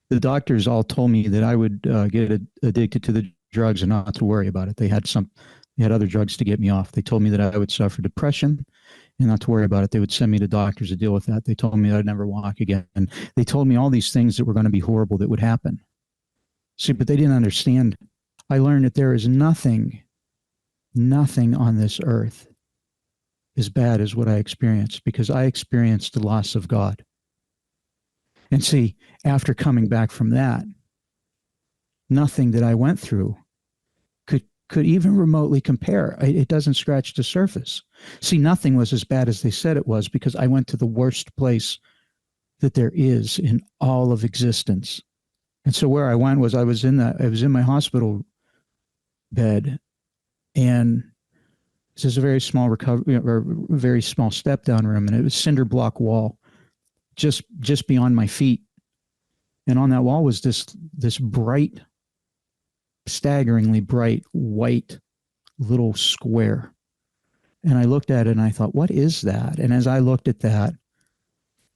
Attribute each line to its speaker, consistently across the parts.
Speaker 1: the doctors all told me that I would get addicted to the drugs and not to worry about it. They had other drugs to get me off. They told me that I would suffer depression and not to worry about it. They would send me to doctors to deal with that. They told me that I'd never walk again. And they told me all these things that were going to be horrible that would happen. See, but they didn't understand. I learned that there is nothing on this earth as bad as what I experienced, because I experienced the loss of God. And see, after coming back from that, nothing that I went through could even remotely compare. It doesn't scratch the surface. See, nothing was as bad as they said it was, because I went to the worst place that there is in all of existence. And so where I went was I was in my hospital bed, and this is a very small recovery, or very small step down room, and it was cinder block wall just beyond my feet. And on that wall was this bright, staggeringly bright white little square. And I looked at it and I thought, what is that? And as I looked at that,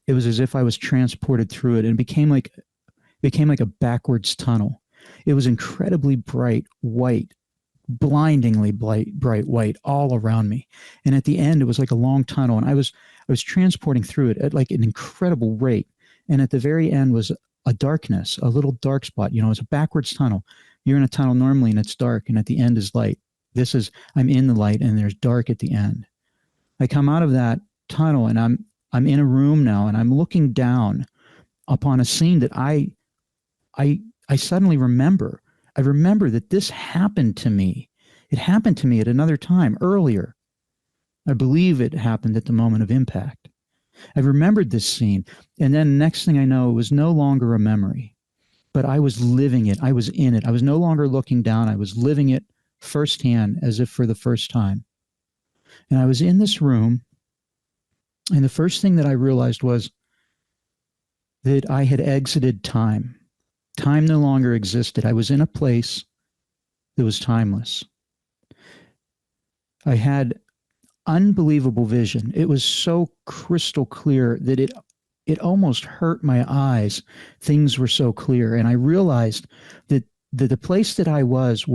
Speaker 1: it was as if I was transported through it, and it became like a backwards tunnel. It was incredibly bright white, blindingly bright white all around me. And at the end, it was like a long tunnel, and I was transporting through it at like an incredible rate. And at the very end was a darkness, a little dark spot. It's a backwards tunnel. You're in a tunnel normally and it's dark, and at the end is light. I'm in the light and there's dark at the end. I come out of that tunnel and I'm in a room now, and I'm looking down upon a scene that I suddenly remember. I remember that this happened to me. It happened to me at another time earlier. I believe it happened at the moment of impact. I remembered this scene, and then next thing I know, it was no longer a memory, but I was living it. I was in it. I was no longer looking down. I was living it firsthand, as if for the first time. And I was in this room, and the first thing that I realized was that I had exited time. Time no longer existed. I was in a place that was timeless. I had unbelievable vision. It was so crystal clear that it almost hurt my eyes. Things were so clear. And I realized that the place that I was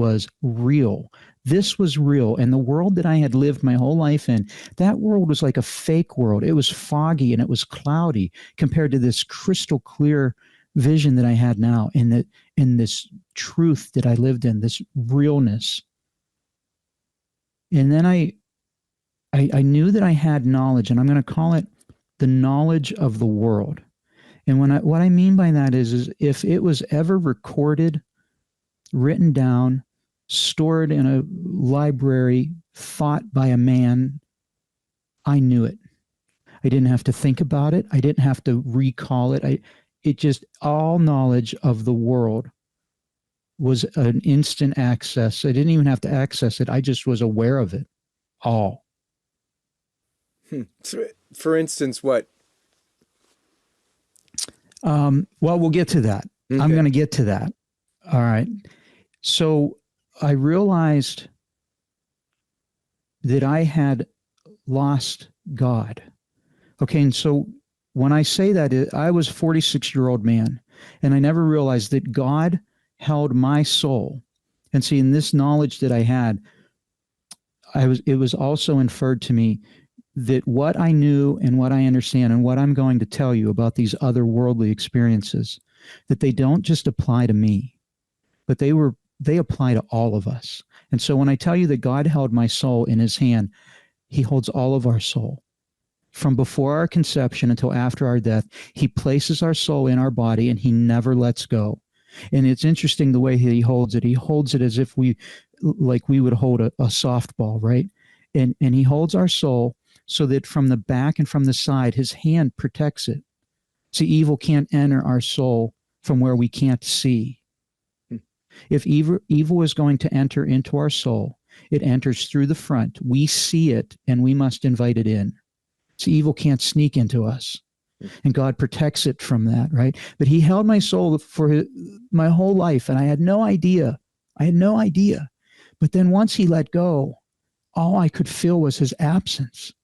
Speaker 1: real. This was real. And the world that I had lived my whole life in, that world was like a fake world. It was foggy and it was cloudy compared to this crystal clear vision that I had now, in this truth that I lived in, this realness. And then I knew that I had knowledge, and I'm going to call it the knowledge of the world. And what I mean by that is if it was ever recorded, written down, stored in a library, thought by a man, I knew it. I didn't have to think about it. I didn't have to recall it. It just, all knowledge of the world was an instant access. I didn't even have to access it. I just was aware of it all.
Speaker 2: So, for instance, what?
Speaker 1: Well, we'll get to that. Okay. I'm going to get to that. All right. So I realized that I had lost God. Okay. And so when I say that, I was a 46-year-old man, and I never realized that God held my soul. And see, in this knowledge that I had, it was also inferred to me that what I knew and what I understand and what I'm going to tell you about these otherworldly experiences, that they don't just apply to me, but they apply to all of us. And so when I tell you that God held my soul in his hand, he holds all of our soul. From before our conception until after our death, he places our soul in our body, and he never lets go. And it's interesting the way he holds it. He holds it as if we would hold a softball, right? And he holds our soul so that from the back and from the side, his hand protects it. See, evil can't enter our soul from where we can't see. If evil is going to enter into our soul, it enters through the front. We see it, and we must invite it in. See, evil can't sneak into us, and God protects it from that, right? But he held my soul for my whole life, and I had no idea. But then once he let go, all I could feel was his absence.